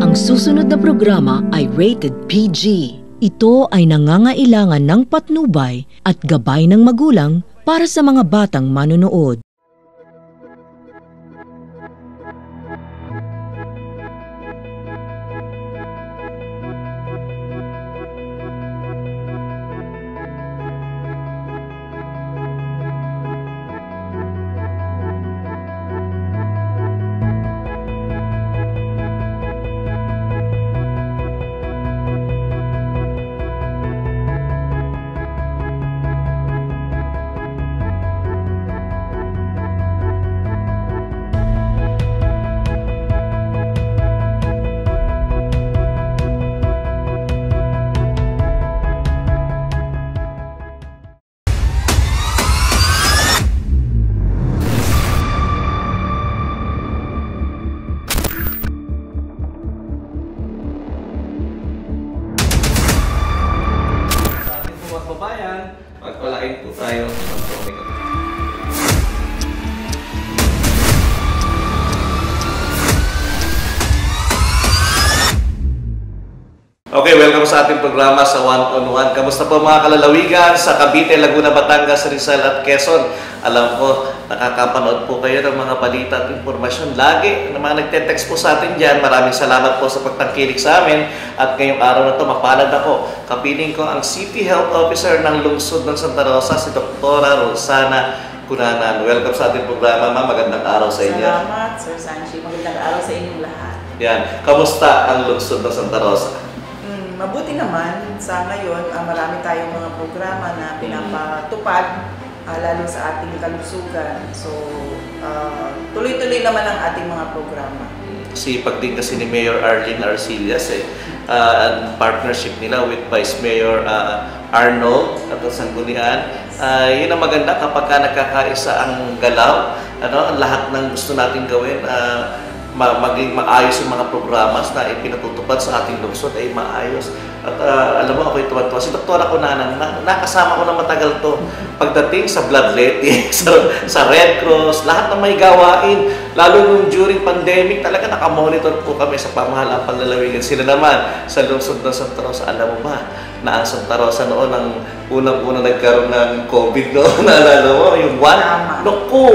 Ang susunod na programa ay rated PG. Ito ay nangangailangan ng patnubay at gabay ng magulang para sa mga batang manonood. Magpalain po tayo. Okay, welcome sa ating programa sa One-on-One. Kamusta po mga kalalawigan sa Cavite, Laguna, Batangas, Rizal at Quezon? Alam ko, nakakapanood po kayo ng mga balita at informasyon. Lagi na mga nagte-text po sa atin dyan. Maraming salamat po sa pagtangkilik sa amin. At ngayong araw na ito, mapalad ako. Kapiling ko ang City Health Officer ng Lungsod ng Santa Rosa, si Dr. Rosana Cunanan. Welcome sa ating programa, ma'am. Magandang araw sa inyo. Salamat, Sir Sanchi. Magandang araw sa inyong lahat. Yan. Kamusta ang Lungsod ng Santa Rosa? Mabuti naman, sa ngayon, marami tayong mga programa na pinapatupad, lalo sa ating kalusugan. So, tuloy-tuloy naman ang ating mga programa. Sipag din kasi ni Mayor Arlene Arcillas ang partnership nila with Vice Mayor Arnold at ang Sanggunian. Yun ang maganda kapag nagkakaisa ang galaw, ang lahat ng gusto natin gawin, maging maayos yung mga programas na ipinatutupad sa ating lungsod ay maayos. At alam mo, ako'y tuwan-tuwa. Si Dr. Cunanan, nakasama ko na matagal to. Pagdating sa bloodletting, sa Red Cross, lahat ng may gawain, lalo nung during pandemic, talaga nakamonitor po kami sa pamahalaan panlalawigan. Sila naman sa lungsod ng Santa Rosa, alam mo ba, na ang Santa Rosa noon ang unang-unang nagkaroon ng COVID noon, naalala mo, yung one, naku,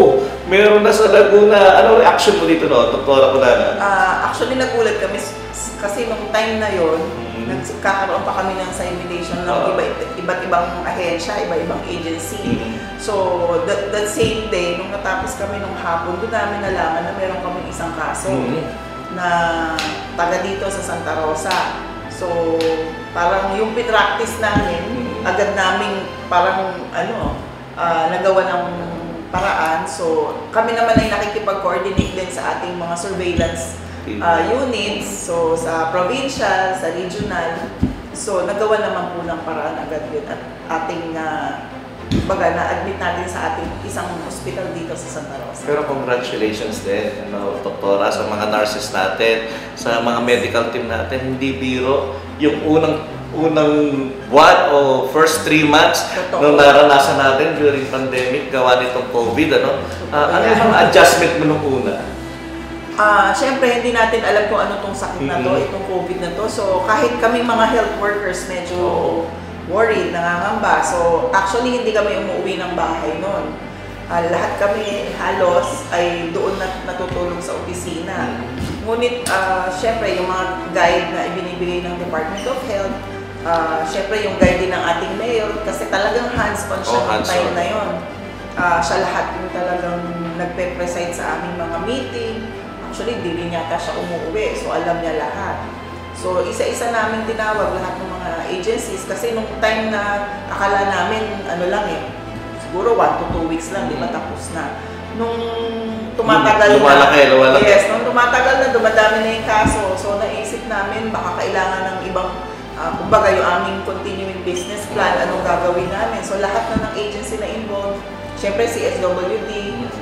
meron na sa Laguna. Ano reaction mo dito, no, Dr. Cunanan? Actually, nagulat kami kasi nung time na yon, nagkakaroon pa kami ng simulation ng iba't ibang ahensya, iba-ibang agency. So, that same day, nung natapos kami nung hapon, doon namin nalaman na meron kami isang kaso na taga dito sa Santa Rosa. So, parang yung pinractice namin, agad namin parang nagawa ng paraan. So, kami naman ay nakikipag-coordinate din sa ating mga surveillance units. So, sa provincial, sa regional. So, nagawa naman po ng paraan agad yun at ating na-admit natin sa ating isang hospital dito sa Santa Rosa. Pero congratulations din, Doktora, sa mga nurses natin, sa mga medical team natin. Hindi biro yung unang buwan o first 3 months nung naranasan natin during pandemic, gawa nitong COVID, ano yung mga adjustment mo nung una? Siyempre, hindi natin alam kung ano tong sakit na to, itong COVID na to. So, kahit kami mga health workers, medyo worried, nangangamba. So, actually, hindi kami umuwi ng bahay noon. Lahat kami halos ay doon natutulog sa opisina. Ngunit, siyempre, yung mga guide na ibinibigay ng Department of Health, siyempre, yung guide din ng ating mayor, kasi talagang hands-on siya ng time na yun. Siya lahat yung talagang nagpe-preside sa aming mga meeting. Actually, hindi rin yata siya umuwi, so alam niya lahat. So, isa-isa namin tinawag lahat ng mga agencies kasi nung time na akala namin, siguro 1 to 2 weeks lang, di ba tapos na. Nung tumatagal lumalaki. Yes, nung tumatagal na, dumadami na yung kaso. So, naisip namin, baka kailangan ng ibang, kumbaga yung aming continuing business plan, anong gagawin namin. So, lahat na ng agency na involved, siyempre si SWD,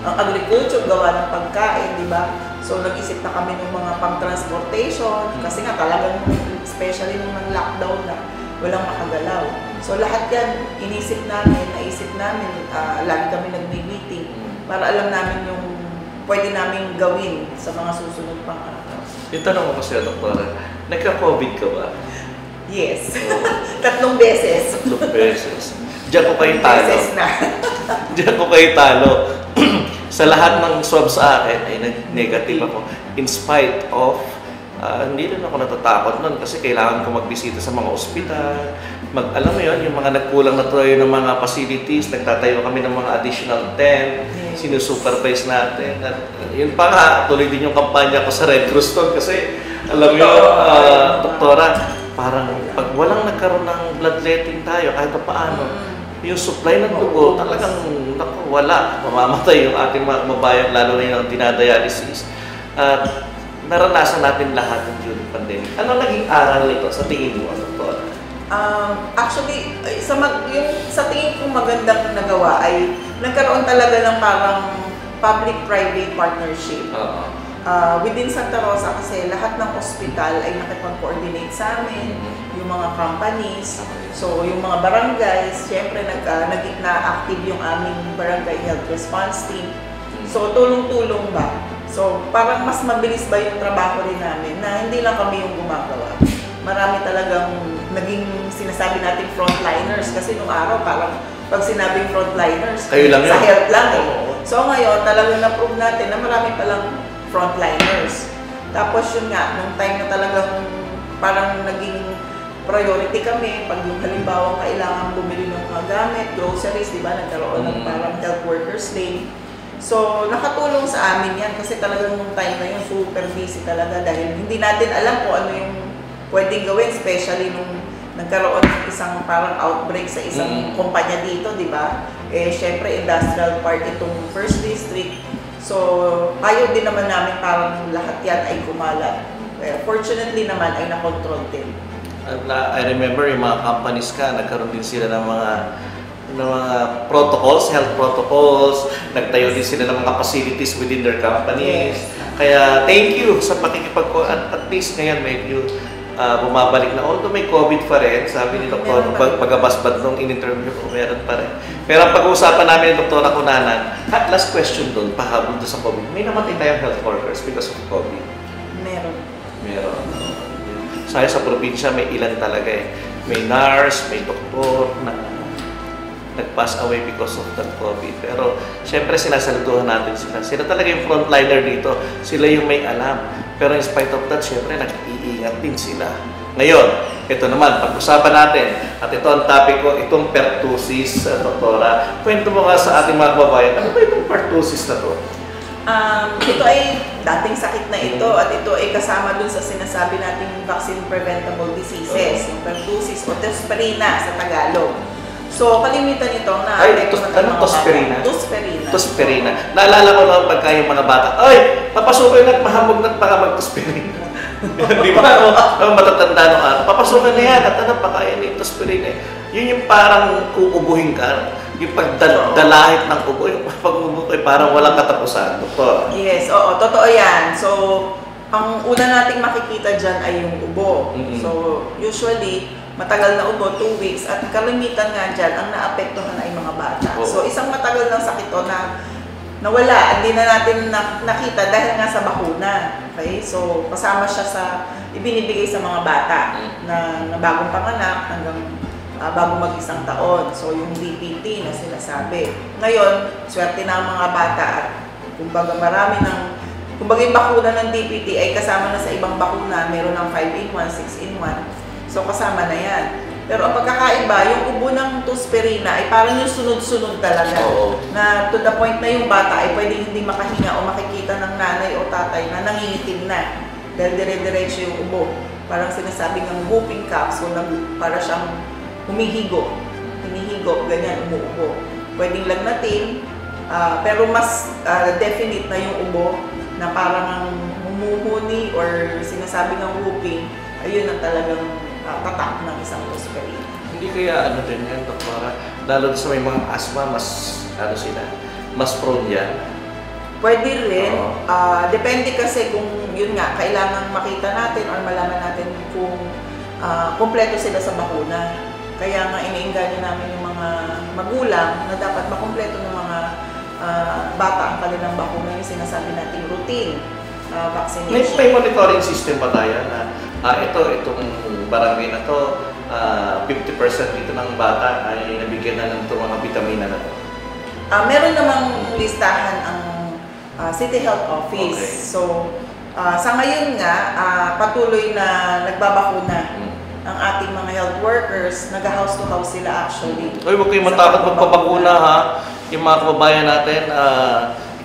ang agriculture, gawa ng pagkain, di ba? So, nag-isip na kami ng mga pang-transportation kasi nga talagang, especially nung nang-lockdown na, walang makagalaw. So, lahat yan, naisip namin, lagi kami nag-meeting para alam namin yung pwede namin gawin sa mga susunod pang araw. Yung tanong ko kasi, Doktora, nagka-COVID ka ba? Yes. 3 beses. 3 beses. Diyan ko kayo talo. Beses na. Diyan ko kayo talo. Sa lahat ng swab sa akin ay negative ako. In spite of, hindi rin ako natatakot nun kasi kailangan ko magbisita sa mga ospital. Alam mo yun, yung mga nagkulang na tayo ng mga facilities, nagtatayo kami ng mga additional tent, sinusupervise natin. At yun pa nga, tuloy din yung kampanya ko sa Red Cross doon kasi alam mo yun, Doktora, parang pag walang nagkaroon ng bloodletting tayo, kahit paano, yung supply ng dugo, talagang wala. Mamamatay yung ating mga kababayan, lalo na yung dinadialysis. At naranasan natin lahat ng during pandemic. Ano naging aral nito sa tingin mo, Doktor? Actually, sa tingin kong magandang nagawa ay nagkaroon talaga ng parang public-private partnership. Within Santa Rosa kasi lahat ng ospital ay nakipag-coordinate sa amin, yung mga companies, so yung mga barangays, syempre na-active yung aming barangay health response team. So tulong-tulong ba? So parang mas mabilis ba yung trabaho rin namin na hindi lang kami yung gumagawa. Marami talagang naging sinasabi natin frontliners kasi nung araw parang pag sinabing frontliners, kayo lang sa yun. health lang eh. So ngayon talagang na-prove natin na marami palang frontliners. Tapos yun nga, nung time na talagang parang naging priority kami, pag yung halimbawa kailangan bumili ng mga gamit, groceries, di ba, nagkaroon ng parang health workers day. So, nakatulong sa amin yan kasi talagang nung time na yun, super busy talaga dahil hindi natin alam kung ano yung pwedeng gawin, especially nung nagkaroon ng isang parang outbreak sa isang kumpanya dito, di ba? Eh, syempre, industrial park itong first district. So, ayaw din naman namin parang lahat yan ay kumalat. Fortunately naman ay nakontrol din. I remember yung mga companies nagkaroon din sila ng mga protocols, health protocols, nagtayo din sila ng mga facilities within their companies. Yes. Kaya thank you sa at least ngayon medyo bumabalik na. Although may COVID pa rin, sabi ni Dr. Pagabasbad nung in-interview ko, meron pa rin. Pero ang pag-uusapan namin ni Dr. Kunanan, last question doon, pahabol doon sa COVID, may namatay tayong health workers because of COVID? Meron. Sa probinsya, may ilan talaga eh. May nurse, may doktor na nag-pass away because of that COVID. Pero, syempre, sinasaluduhan natin sila. Sila talaga yung frontliner dito. Sila yung may alam. Pero in spite of that, syempre, nag-iingat din sila. Ngayon, ito naman, pag-usapan natin. At ito ang topic ko, itong pertussis, Doktora. Kwento mo nga sa ating mga kababayan, ano ba itong pertussis na to? Ito ay dating sakit na ito at ito ay kasama dun sa sinasabi nating vaccine preventable diseases, yung pertussis o Tosferina sa Tagalog. So, kalimitan ito na Tosferina? Tosferina. Tosferina. Naalala ko lang pagka yung mga bata, ay, papasukin at mahamog na baka mag-Tosferina. Di ba? Matatanda nung araw. Papasukin na yan at pakain yung Tosferina. Yun yung parang kuubuhin ka. Yung pagdalahit ng ubo, yung pag-ubo ay parang walang katapusan. Doktor. Yes, oo, totoo yan. So, ang una nating makikita dyan ay yung ubo. So, usually, matagal na ubo, 2 weeks, at kalimitan nga dyan, ang naapektuhan ay mga bata. So, isang matagal ng sakit to na nawala, hindi na natin nakita dahil nga sa bakuna. Okay? So, kasama siya sa ibinibigay sa mga bata na bagong panganak hanggang bago mag-1 taon. So, yung DPT na sinasabi. Ngayon, swerte na ang mga bata at kumbaga yung bakuna ng DPT ay kasama na sa ibang bakuna. Meron ng 5-in-1, 6-in-1. So, kasama na yan. Pero ang pagkakaiba, yung ubo ng Tosferina ay parang yung sunod-sunod talaga. Na to the point na yung bata ay pwedeng hindi makahinga o makikita ng nanay o tatay na nangingitim na. Dahil dire-diretso yung ubo. Parang sinasabi ng whooping cough. So, para siyang hinihigo, ganyan, umuubo. Pwedeng lagnatin, pero mas definite na yung ubo na parang humuhuni or sinasabi ng whooping, ayun ang talagang tatak ng isang Tosferina. Hindi kaya din yan, Doktora? Lalo sa may mga asthma, mas prone yan? Pwede rin. Depende kasi kung yun nga, kailangan makita natin or malaman natin kung kompleto sila sa bakuna. Kaya nga iniinganyo namin yung mga magulang na dapat makumpleto ng mga bata ang kanilang bakuna, yung sinasabi nating routine May vaccination. monitoring system ba tayo na itong barangay na to, 50% dito ng bata ay nabigyan na ng mga vitamina na to? Meron namang listahan ang City Health Office. Okay. So, sa ngayon nga, patuloy na nagbabakuna ang ating mga health workers. Nag-house to house sila actually. Uy, huwag kayong Sa matakot pagbabakuna. magpapakuna ha. Yung mga kababayan natin,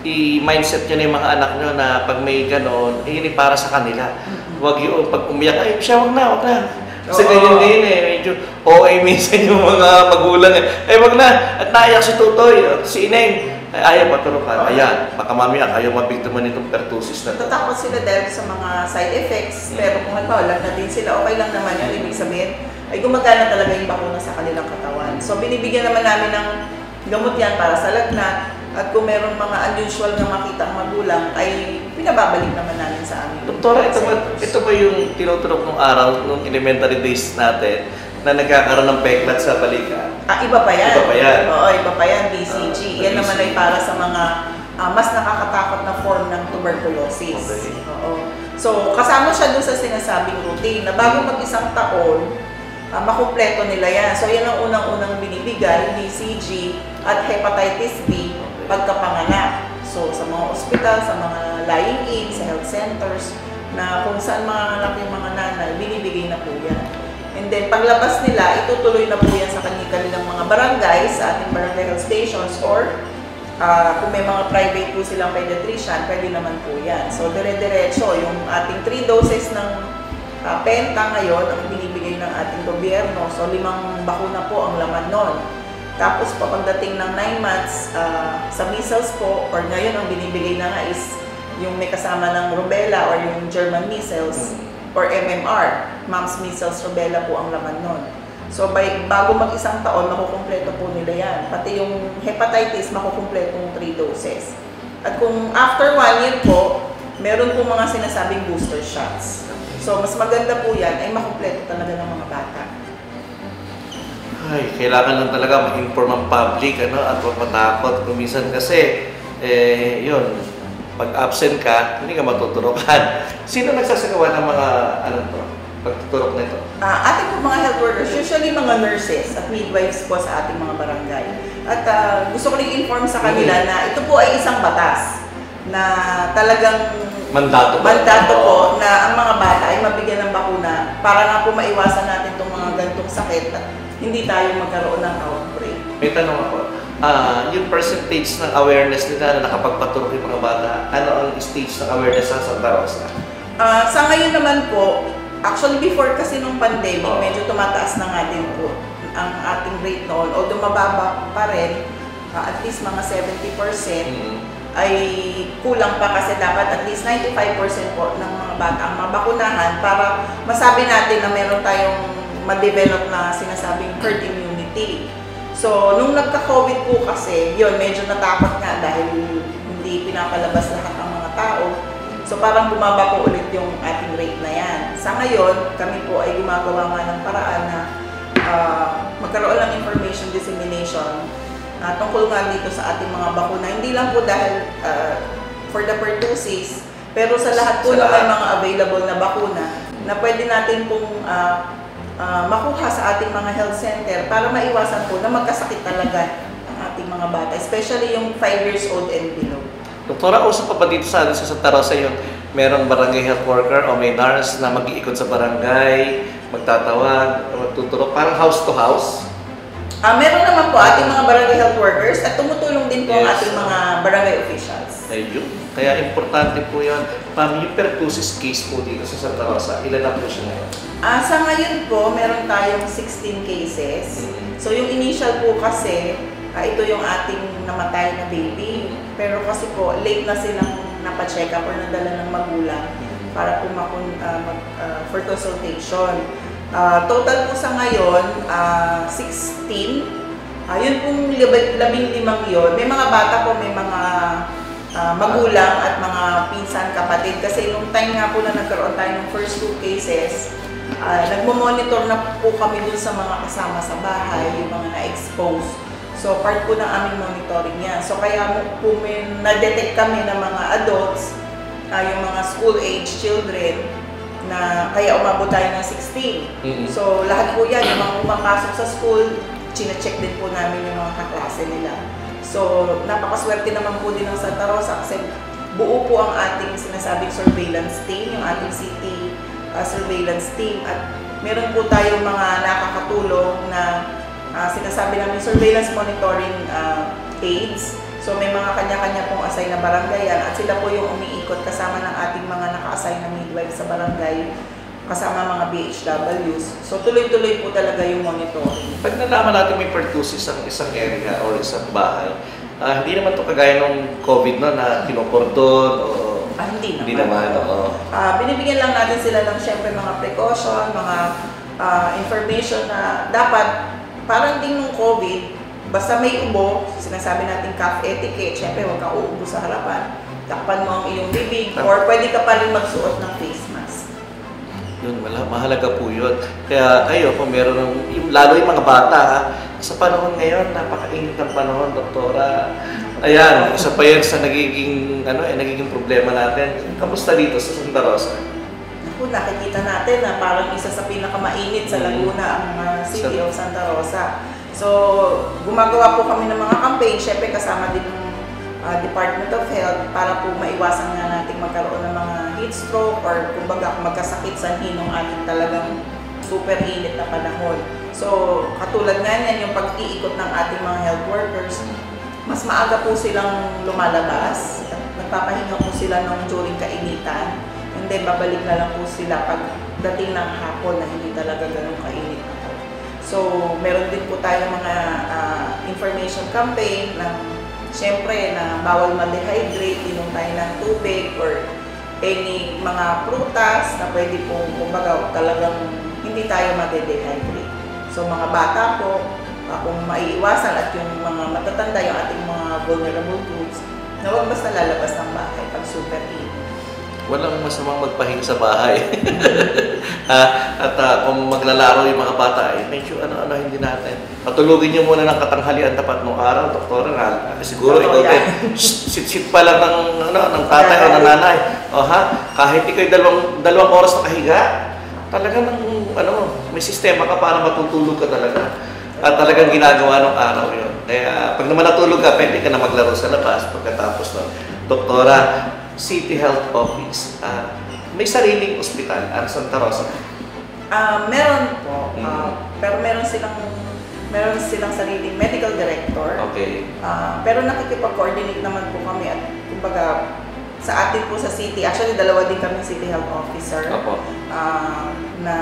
i-mindset nyo na yung mga anak nyo na pag may ganon, yun para sa kanila. Huwag yung pag umiyak, ay siya, wag na. Kasi Oo. ganyan medyo OA minsan yung mga magulang eh. Wag na, at naiyak si Tutoy, si Ineng. Ay, ayaw maturukan. Ayan, baka mamaya ayaw mabiktima nitong pertussis na to. Natatakot sila dahil sa mga side effects, pero kung halimbawa lang na din sila, okay lang naman yun. Ibig sabihin, ay gumagana talaga yung bakuna sa kanilang katawan. So, binibigyan naman namin ng gamot yan para sa lagnat. At kung meron mga unusual na makita ang magulang, ay pinababalik naman namin sa amin. Doktora, ito ba yung tinuturok nung araw, nung elementary days natin, na nagkakaroon ng peklat sa balikat? Iba pa yan. Iba pa yan. Oo, iba pa yan, BCG. Yan naman ay para sa mga mas nakakatakot na form ng tuberculosis. Okay. Oo. So, kasama siya dun sa sinasabing routine na bago mag-isang taon, makumpleto nila yan. So, yan ang unang-unang binibigay, BCG at hepatitis B pagkapanganak. So, sa mga ospital, sa mga lying-in, sa health centers, na kung saan manganganak yung mga nanay, binibigay na po yan. And then, paglabas nila, itutuloy na po yan sa kanilang mga barangay, sa ating barangay health stations, or kung may mga private po silang pediatrician, pwede naman po yan. So, dire-diretso, yung ating 3 doses ng penta ngayon, ang binibigay ng ating gobyerno. So, 5 bakuna po ang laman nun. Tapos, pagdating ng 9 months, sa measles po, or ngayon ang binibigay na nga is yung may kasama ng rubella or yung German measles, or MMR, mumps, measles, rubella po ang laman nun. So, bago mag-isang taon, makukumpleto po nila yan. Pati yung hepatitis, makukumpletong 3 doses. At kung after 1 year po, meron po mga sinasabing booster shots. So, mas maganda po yan ay makumpleto talaga ng mga bata. Ay, kailangan lang talaga ma-inform ang public, at huwag matakot. Kuminsan kasi, yun, pag absent ka, hindi ka matuturokan. Sino nagsasagawa ng mga, pagtuturok na ito? Ating po mga health workers, usually mga nurses at midwives po sa ating mga barangay. At gusto ko rin inform sa kanila na ito po ay isang batas na talagang Mandato po na ang mga bata ay mabigyan ng bakuna para nga po maiwasan natin itong mga ganitong sakit at hindi tayo magkaroon ng outbreak. May tanong ako. Yung percentage ng awareness nila na nakapagpaturok yung mga bata, ano ang stage ng awareness sa Santa Rosa? Sa ngayon naman po, actually before kasi nung pandemic, medyo tumataas na nga din po ang ating rate noon. Although mababa pa rin, at least mga 70%, ay kulang pa kasi dapat at least 95% po ng mga bata ang mabakunahan para masabi natin na meron tayong ma-develop na sinasabing herd immunity. So, nung nagka-COVID po kasi, yun, medyo natakot nga dahil hindi pinapalabas lahat ng mga tao. So, parang bumaba po ulit yung ating rate na yan. Sa ngayon, kami po ay gumagawa nga ng paraan na magkaroon ng information dissemination tungkol nga dito sa ating mga bakuna. Hindi lang po dahil for the pertussis, pero sa lahat po na may mga available na bakuna na pwede natin pong makuha sa ating mga health center para maiwasan po na magkasakit talaga ang ating mga bata, especially yung 5 years old and below. Doktora, uso pa ba dito sa Santa Rosa yung merong barangay health worker o may nurse na mag-iikot sa barangay, magtatawag, magtuturok, parang house to house? Meron naman po ating mga barangay health workers at tumutulong din po ang ating mga barangay officials. Ayun. Kaya importante po yun. Ma'am, yung pertussis case po dito sa Santa Rosa, ilan na po siya ngayon? Sa ngayon po, meron tayong 16 cases. So yung initial po kasi, ito yung ating namatay na baby. Pero kasi po, late na silang napacheck up or nadala ng magulang para po for consultation. Total po sa ngayon, 16. Yun pong 15 yun. May mga bata po, may mga magulang at mga pinsan, kapatid. Kasi nung time nga po na nagkaroon tayo ng first 2 cases, nagmo-monitor na po kami dun sa mga kasama sa bahay, yung mga na-expose. So, part po ng aming monitoring yan. So, kaya po na-detect kami ng mga adults, yung mga school-age children, na kaya umabot tayo ng 16. So, lahat po yan, yung mga pumapasok sa school, chine-check din po namin yung mga kaklase nila. So, napakaswerte naman po din ng Santa Rosa kasi buo po ang ating sinasabing surveillance team, yung ating city surveillance team, at meron po tayong mga nakakatulong na sinasabi namin surveillance monitoring aids. So may mga kanya-kanya pong assign na barangayan at sila po yung umiikot kasama ng ating mga naka-assign na midwife sa barangay, kasama mga BHWs. So tuloy-tuloy po talaga yung monitoring. Pag nalaman natin may pertussis ang isang area o isang bahay, hindi naman to kagaya ng COVID no, na kinokordon o hindi naman. Binibigyan lang natin sila ng syempre mga precaution, mga information na dapat parang din nung COVID, basta may ubo, sinasabi natin cough etiquette, syempre huwag kang uubo sa harapan, takpan mo ang iyong bibig, or pwede ka pa rin magsuot ng face mask. Yun, mahalaga po yun. Kaya kayo, kung meron lalo yung mga bata, sa panahon ngayon, napakainit ng panahon, doktora. Ayan, isa pa yan sa nagiging problema natin. Kamusta dito sa Santa Rosa? Nakikita natin na parang isa sa pinakamainit sa Laguna ang City of Santa Rosa. So, gumagawa po kami ng mga campaign, syempre kasama din ng Department of Health para po maiwasan nga natin magkaroon ng mga heat stroke or kumbaga magkasakit sa hinong ating talagang super init na panahon. So, katulad nga yan, yung pag-iikot ng ating mga health workers, mas maaga po silang lumalabas, nagpapahinga po sila during kainitan, and then babalik na lang po sila pagdating ng hapon na hindi talaga ganun kainit. So, meron din po tayo mga information campaign na siyempre na bawal ma-dehydrate, inom tayo ng tubig or any mga prutas na pwede po, kumbaga talagang hindi tayo ma-dehydrate. So, mga bata po, kung maiiwasan at yung mga matatanda, yung ating mga vulnerable groups, na huwag basta lalabas ng bahay pag super init. Walang masamang magpahinga sa bahay. At kung maglalaro yung mga bata, medyo hindi natin. Patulugin nyo muna ng katanghalian tapat ng araw, doktora. Siguro ikaw din, sit-sit pa lang ng tatay o ng nanay. Kahit ikaw dalawang oras na kahiga, talagang may sistema ka para matutulog ka talaga. At talagang ginagawa ng araw yun. Kaya pag naman natulog ka, pwede ka na maglaro sa labas pagkatapos ng doktora. City Health Office, may sariling ospital ang Santa Rosa? Meron po, pero meron silang sariling medical director. Okay. Pero nakikipag-coordinate naman po kami at kumbaga sa atin po sa city, actually dalawa din kami city health officer. Na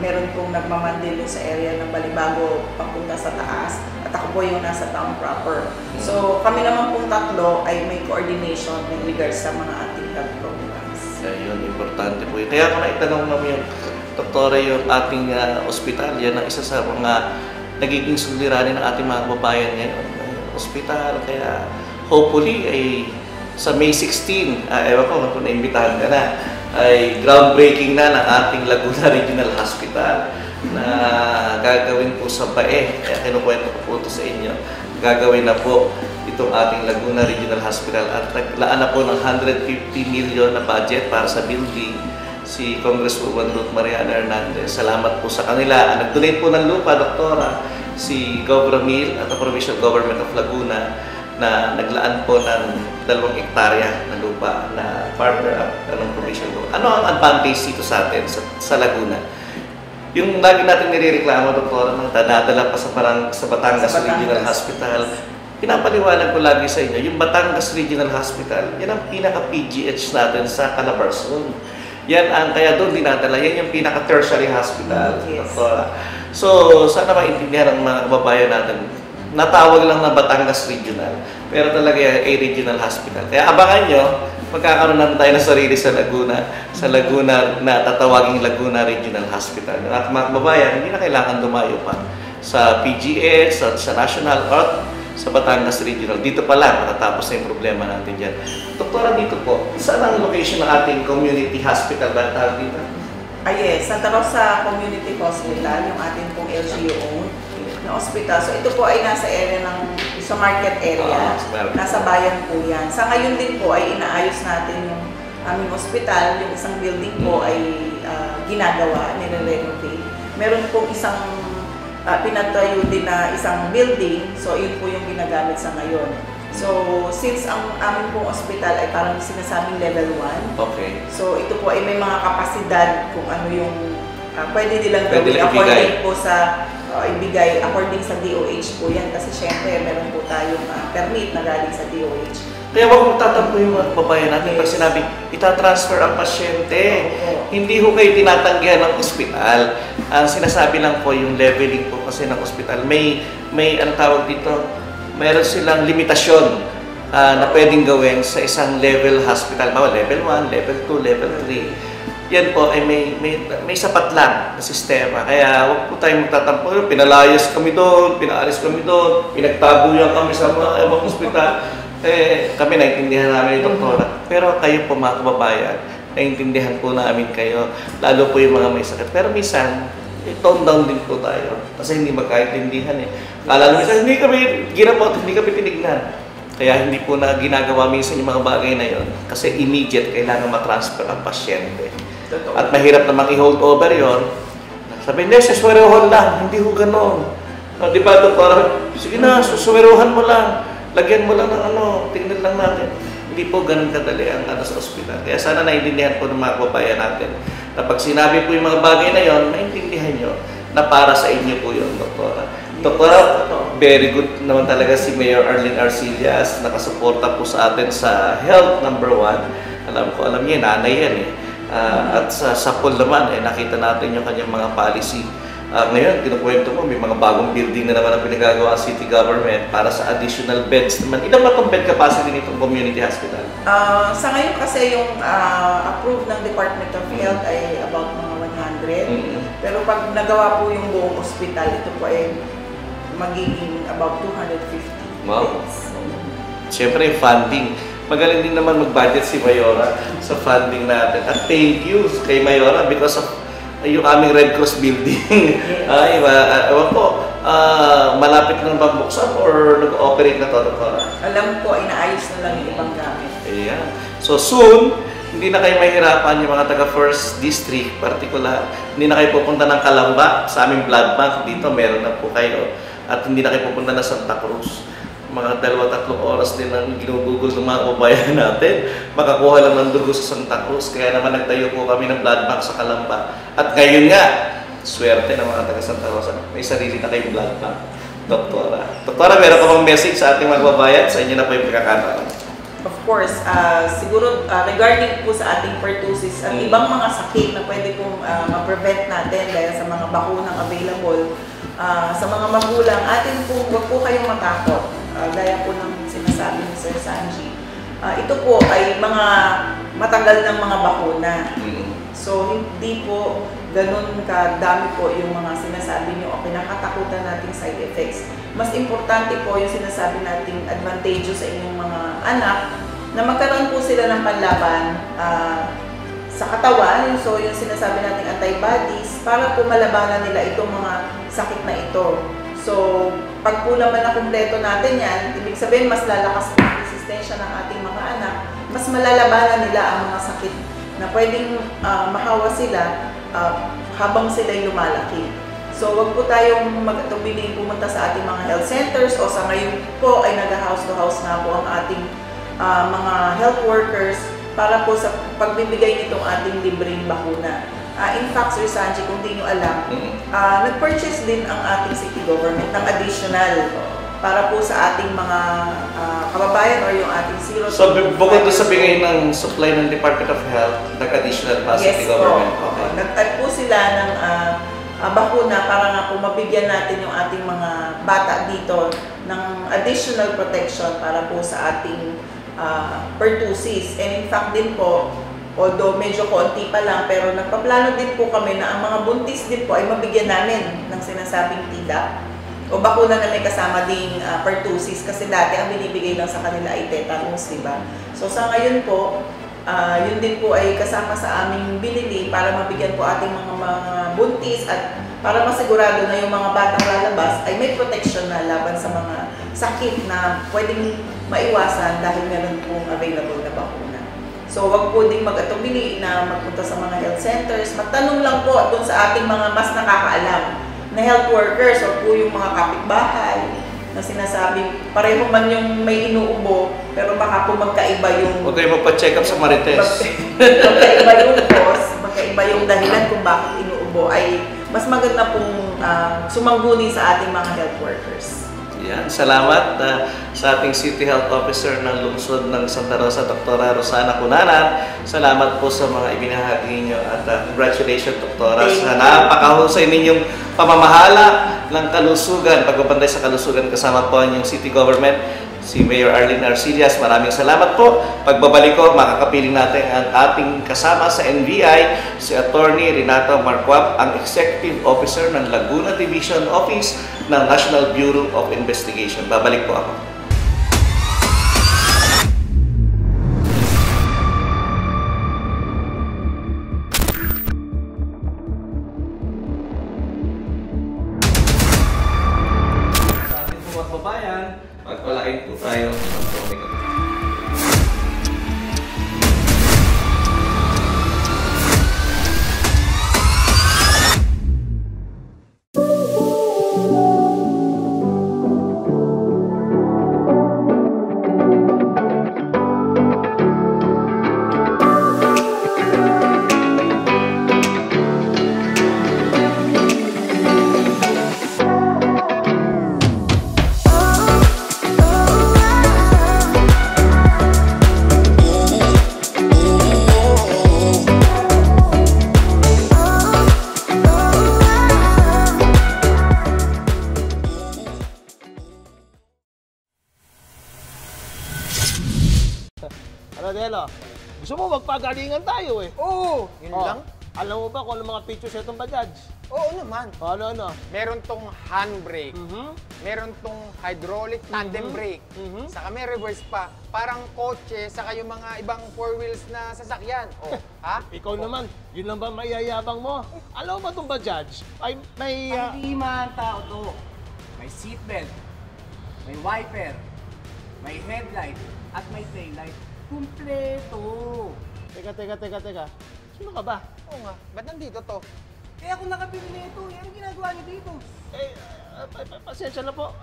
meron pong nagmamandil sa area ng Balibago papunta sa taas at ako po yung nasa town proper. So kami naman pong tatlo ay may coordination in regards sa mga ating health programs. Yun, importante po yun. Kaya kung naitanong namin yung doktora yung ating ospital, yan ang isa sa mga nagiging suliranin ng ating mga kababayan ngayon. Ospital, kaya hopefully ay sa May 16, ewan ko kung naimbitahan ka na, ay groundbreaking na ng ating Laguna Regional Hospital na gagawin po sa Bae. Kaya kinukwento ko po ito sa inyo. Gagawin na po itong ating Laguna Regional Hospital at naglaan na po ng 150 million na budget para sa building si Congresswoman Ruth Mariana Hernandez. Salamat po sa kanila. Nag-donate po ng lupa, doktora, si Govra Mil at the Provincial Government of Laguna na naglaan po ng 2 hektarya na lupa na partner ng provincial government. Ano ang advantage dito sa atin, sa Laguna? Yung lagi natin nirereklamo, doktora, ng dadala pa sa Batangas Regional Hospital. Pinapaliwanag ko lagi sa inyo, yung Batangas Regional Hospital, yan ang pinaka-PGH natin sa Calabarzon. Kaya doon dinadala, yan yung pinaka-tertiary hospital, doktora. So, sana maintindihan ng mga kababayan natin, natawag lang na Batangas Regional, pero talaga ay regional hospital. Kaya abangan nyo, magkakaroon na tayo ng sarili sa Laguna na tatawaging Laguna Regional Hospital. At mga kababayan, hindi na kailangan dumayo pa sa PGH, sa National Health, sa Batangas Regional. Dito pa lang, matatapos na yung problema natin dyan. Doktora, dito po, saan ang location ng ating community hospital ba tawag dito? Yes, Santa Rosa Community Hospital, yung ating pong LGU owned. na ospital. So ito po ay nasa area sa market area. Nasa bayan po yan. Sa ngayon din po ay inaayos natin yung aming ospital. Yung isang building po ay ginagawa, nire-renovate. Meron pong isang pinatayo din na isang building. So yun po yung ginagamit sa ngayon. So, since ang amin pong ospital ay parang sinasabing level 1, okay. So ito po ay may mga kapasidad kung ano yung pwede nilang gawin ibigay. according po sa ibigay according sa DOH po yan kasi syempre meron po tayong permit na galing sa DOH. Kaya huwag mong tatampo yung mga kababayan natin pag sinabi, itatransfer ang pasyente. Hindi ho kayo tinatanggihan ng ospital. Ang sinasabi lang po yung leveling po kasi ng ospital. May ano tawag dito, meron silang limitasyon na pwedeng gawin sa isang level hospital. Level 1, level 2, level 3. Yan po ay may sapat lang na sistema. Kaya huwag po tayong magtatampo. Pinalayas kami doon, pinaalis kami doon, pinagtabuyan kami sa mga ibang hospital. Kami naintindihan namin yung doktora. Pero kayo po mga kababayan, naintindihan po namin kayo. Lalo po yung mga may sakit. Pero minsan, tone down din po tayo. Kasi hindi magkaintindihan Kala minsan, hindi kami ginamot, hindi kami tinignan. Kaya hindi po na ginagawa minsan yung mga bagay na yon. Kasi immediate, kailangan matransfer ang pasyente. At mahirap namang i-hold over yon. Sabi, hindi, suswerohan lang. Hindi ho ganon. Di ba, doktor? Sige na, suswerohan mo lang. Lagyan mo lang ng tingnan lang natin. Hindi po ganun kadali ang sa ospital. Kaya sana naiintindihan po ng mga kababayan natin. Na pag sinabi po yung mga bagay na yon, maintindihan nyo na para sa inyo po yun, doktora. Doktora, very good naman talaga si Mayor Arlene Arcillas. Nakasuporta po sa atin sa health number 1. Alam niya, nanay yan at sa pool naman, nakita natin yung kanyang mga policy. Ngayon, kinukwento mo, may mga bagong building na naman ang pinagagawa ang city government para sa additional beds naman. Ilan ba itong bed capacity nitong community hospital? Sa ngayon kasi yung approved ng Department of Health ay about mga 100. Pero pag nagawa po yung buong ospital, ito po ay magiging about 250 wow. beds. Siyempre, funding. Magaling din naman mag-budget si Mayora sa funding natin. At thank you kay Mayora because of yung aming Red Cross building. Ewan ko, malapit ng buksan or nag-ooperate na to? Alam ko, inaayos na lang yung ibang gamit. Ayan. So soon, hindi na kayo mahirapan yung mga taga First District particular. Hindi na kayo pupunta ng Calamba sa aming blood bank. Dito meron na po kayo. At hindi na kayo pupunta na Santa Cruz. Mga 2-3 oras din ang ginugugol ng mga kababayan natin. Makakuha lang ng dugo sa Santa Cruz. Kaya naman nagtayo po kami ng blood bank sa Calamba. At ngayon nga, swerte ng mga taga Santa Rosa. May sarili na kayong blood bank. Doktora, meron ka bang message sa ating mga kababayan? Sa inyo na po yung pagkakataon. Of course, siguro regarding po sa ating pertussis at ibang mga sakit na pwede pong ma-prevent natin dahil sa mga bakunang available, sa mga magulang, huwag po kayong matakot. Gaya po ng sinasabi ni Sir Sanji. Ito po ay mga matagal ng mga bakuna. So, hindi po ganun kadami po yung mga sinasabi niyo o pinakatakutan nating side effects. Mas importante po yung sinasabi nating advantageous sa inyong mga anak na magkaroon po sila ng panlaban sa katawan. So, yung sinasabi nating antibodies para po malabanan nila itong mga sakit na ito. So, pag po naman na kumpleto natin yan, ibig sabihin mas lalakas po ang resistensya ng ating mga anak, mas malalabanan nila ang mga sakit na pwedeng mahawa sila habang sila'y lumalaki. So, wag po tayong magtubiling pumunta sa ating mga health centers o sa ngayon po ay nag-house to house na po ang ating mga health workers para po sa pagbibigay nitong ating libreng bakuna. In fact, Sir Sanji, kung di nyo alam, nag-purchase din ang ating city government ng additional para po sa ating mga kababayan or yung ating zero. So, bukod doon sa bigay ng supply ng Department of Health, nag-additional pa sa city government? Okay. Nag-add po sila ng bakuna para nga po mabigyan natin yung ating mga bata dito ng additional protection para po sa ating pertussis. And in fact din po, although medyo konti pa lang, pero nagpaplano din po kami na ang mga buntis din po ay mabigyan namin ng sinasabing TDAP o bakuna na may kasama ding pertussis kasi dati ang binibigay lang sa kanila ay tetanus, diba? So sa ngayon po, yun din po ay kasama sa aming binili para mabigyan po ating mga buntis at para masigurado na yung mga batang lalabas ay may protection na laban sa mga sakit na pwedeng maiwasan dahil meron pong available na bakuna. So wag po ding mag-atubili na magpunta sa mga health centers. Magtanong lang po doon sa ating mga mas nakakaalam na health workers o po yung mga kapitbahay na sinasabi, pareho man yung may inuubo, pero baka po magkaiba yung... Huwag kayo magpa-check up sa Marites. magkaiba yung cause, magkaiba yung dahilan kung bakit inuubo, ay mas maganda pong sumangguni sa ating mga health workers. Yan. Salamat sa ating City Health Officer ng Lungsod ng Santa Rosa, Dr. Rosana Cunanan. Salamat po sa mga ibinahagi niyo at congratulations, Dr. sa napakahusay ninyong pamamahala ng kalusugan, pagbabantay sa kalusugan kasama po ang City Government, si Mayor Arlene Arcillas. Maraming salamat po. Pagbabalik ko, makakapiling natin ang ating kasama sa NBI, si Attorney Renato Marcuap, ang Executive Officer ng Laguna Division Office ng National Bureau of Investigation. Babalik po ako. Sa ating mga kababayan, magpalain po tayo ng Omega. Delo, gusto mo magpagalingan tayo eh. Oo, yun lang. Alam mo ba kung ano mga features itong Bajaj? Oo naman. Ano? Meron tong handbrake. Meron tong hydraulic tandem brake. Saka may reverse pa. Parang kotse, saka yung mga ibang four wheels na sasakyan. Oh, ha? Ikaw naman, yun lang ba maiyayabang mo? Alam mo ba itong Bajaj? Ay, may... Pang-lima ang tao to. May seatbelt, may wiper, may headlight, at may taillight. Kumpleto! Teka. Sino ka ba? Oo nga. Ba't nandito to? Kaya kung nakabili na ito, ano ginagawa niyo dito? Pasensya na po.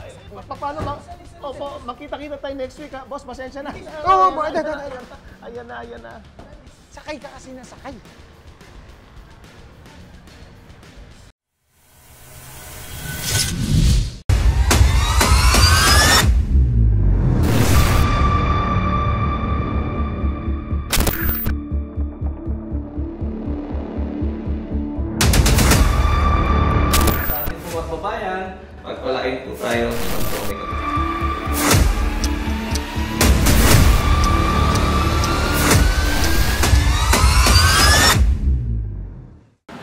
Paano ba? Opo, magkita-kita tayo next week ha. Boss, pasensya na. Oo, Ayan na. Sakay ka kasi nasakay. Kababayan, magpalain po tayo ng Omega.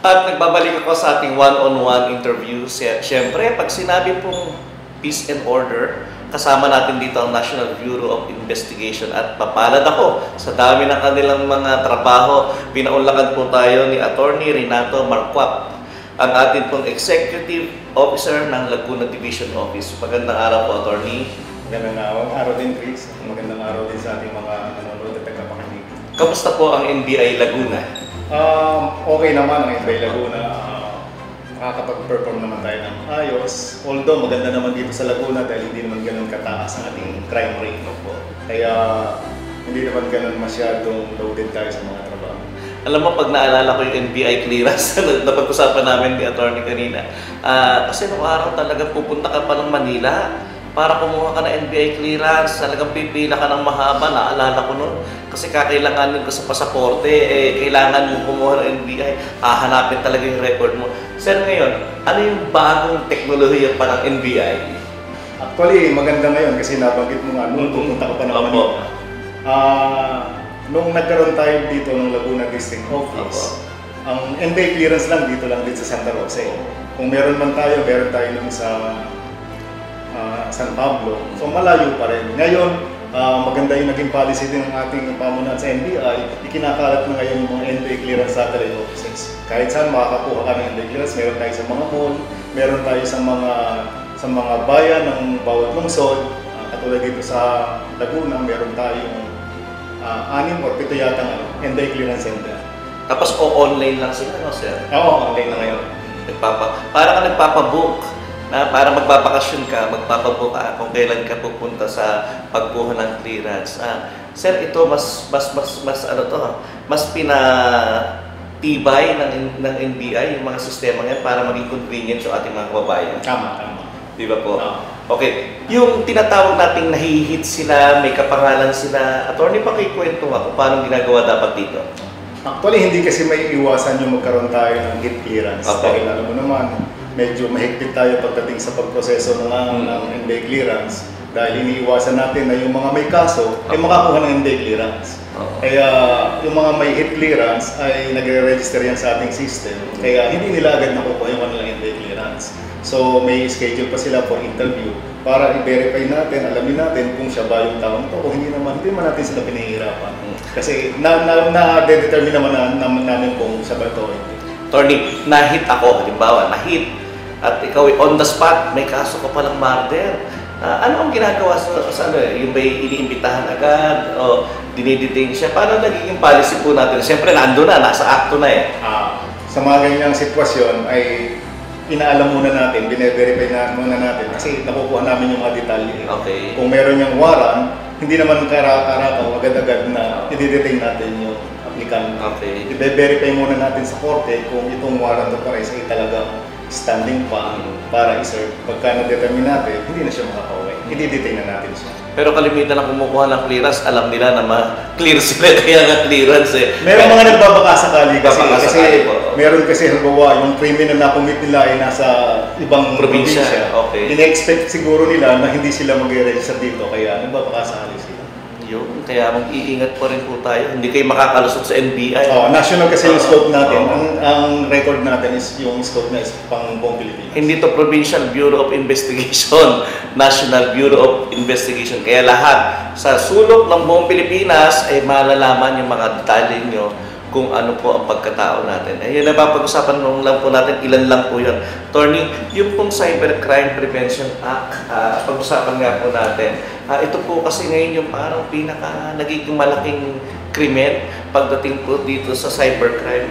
At nagbabalik ako sa ating one-on-one interview. Siyempre, pag sinabi pong peace and order, kasama natin dito ang National Bureau of Investigation at papalad ako sa dami ng kanilang mga trabaho. Pinaunlakan po tayo ni Attorney Renato Marcuap, ang ating pong Executive Officer ng Laguna Division Office. Magandang araw po, Attorney. Magandang araw din, Chris. Magandang araw din sa ating mga nanonood at tagapakinig. Kamusta po ang NBI Laguna? Okay naman ang NBI Laguna. Nakakapag-perform naman tayo ng ayos. Although maganda naman dito sa Laguna dahil hindi naman ganun kataas ang ating crime rate. Po. Kaya hindi naman ganun masyadong loaded tayo sa mga trabaho. Alam mo, pag naalala ko yung NBI clearance na pag-usapan namin ni Attorney kanina, kasi nung araw talaga pupunta ka pa ng Manila para kumuha ka ng NBI clearance, talagang pipila ka ng mahaba, naalala ko noon. Kasi kakailanganin ko sa pasaporte, kailangan mo kumuha ng NBI, hahanapin talaga yung record mo. Sir, ngayon, ano yung bagong teknolohiya pa ng NBI? Actually, maganda ngayon kasi nabanggit mo nga nung pupunta ka pa ng Manila. Nung nagkaroon tayo dito ng Laguna District Office, ang NBI clearance lang dito sa Santa Rosa. Kung meron tayo nun sa San Pablo. So malayo pa rin. Ngayon, maganda yung naging policy din ng ating pamunuan sa NBI, ikinakalat na ngayon yung mga NBI clearance satellite offices. Kahit saan makakakuha ka ng NBI clearance, meron tayo sa mga mall, meron tayo sa mga bayan ng bawat lungsod. Katulad dito sa Laguna, meron tayong 6 o 7 yata NBI clearance center. Tapos online lang sila, no, sir? Oo, online na ngayon. Parang ka nagpapabook na para magbabakasyon ka, magpapabook ka kung kailan ka pupunta sa pagkuha ng clearance. Sir, ito mas pinatibay ng NBI yung mga sistema yan para maging convenient sa ating mga kababayan. Tama. Di ba po? Okay. Yung tinatawag nating nahihit sila, may kapangalan sila, attorney, pakikwento nga kung paano ginagawa dapat dito. Actually, hindi kasi may iwasan yung magkaroon tayo ng hit clearance. Okay. Dahil alam mo naman, medyo mahigpit tayo pagdating sa pagproseso ng NBI clearance. Dahil iniiwasan natin na yung mga may kaso ay makakuha ng NBI clearance. Kaya yung mga may hit clearance ay nagre-register yan sa ating system. Kaya hindi nila agad nakukuha yung kanilang NBI clearance. So may schedule pa sila for interview para i-verify natin, alamin natin kung siya ba yung tao nito o hindi naman natin sila pinahihirapan. Kasi na-determine naman namin kung siya ba ito o hindi. Attorney, na-hit ako, halimbawa, na-hit at ikaw on the spot, may kaso ka palang murder. Ano ang ginagawa sa yung ba'y iniimbitahan agad o dinidetain siya? Paano nagiging policy po natin? Siyempre, nando na, nasa akto na eh. Sa mga ganyang sitwasyon ay inaalam muna natin, bine-verify muna natin kasi nakukuha namin yung mga detalye. Okay. Kung meron yung warrant, hindi naman karakaw agad-agad na i-detain natin yung applicant. Okay. I-verify muna natin sa korte kung itong warrant of arrest ay talagang standing pa para i-serve. Pagka na-determine natin, hindi na siya makakauwi. I-detain na natin siya. Pero kalimitan na kumukuha ng clearance, alam nila na ma-clear sila kaya nga clearance eh. Meron mga nagbabaka sakali kasi po. Meron kasi halimbawa yung criminal na commit nila ay nasa ibang probinsya. Okay. Ine-expect siguro nila na hindi sila mag-register dito kaya nagbabaka sakali sila. Yun, kaya mag-iingat pa rin po tayo. Hindi kayo makakalusot sa NBI. National kasi yung scope natin. Ang record natin is yung scope na is pang buong Pilipinas. Hindi to Provincial Bureau of Investigation, National Bureau of Investigation. Kaya lahat sa sulok ng buong Pilipinas ay malalaman yung mga detalye nyo kung ano po ang pagkatao natin. Ayun, napapag-usapan lang po natin, ilan lang po yun. Attorney, yung pong Cybercrime Prevention Act, pag-usapan nga po natin. Ito po kasi ngayon yung parang nagiging malaking krimen pagdating po dito sa cybercrime.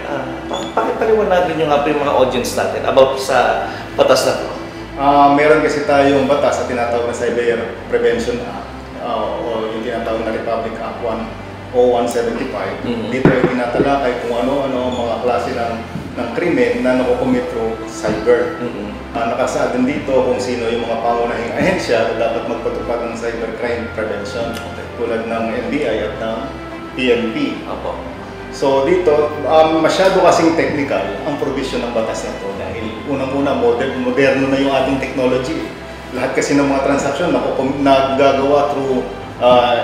Pakipaliwanagin nyo nga po yung mga audience natin about sa batas na to. Meron kasi tayong batas na tinatawag na Cyber Prevention Act o yung tinatawag na Republic Act 10175. Dito ay tinatalakay kung ano-ano ang mga klase ng krimen na nakukomit through cyber. Nakasaad din dito kung sino yung mga pangunahing ahensya na dapat magpatupad ng cybercrime prevention tulad ng NBI at ng PNP. So dito, masyado kasing technical ang provision ng batas na ito dahil unang-una moderno na yung ating technology. Lahat kasi ng mga transaction nagagawa through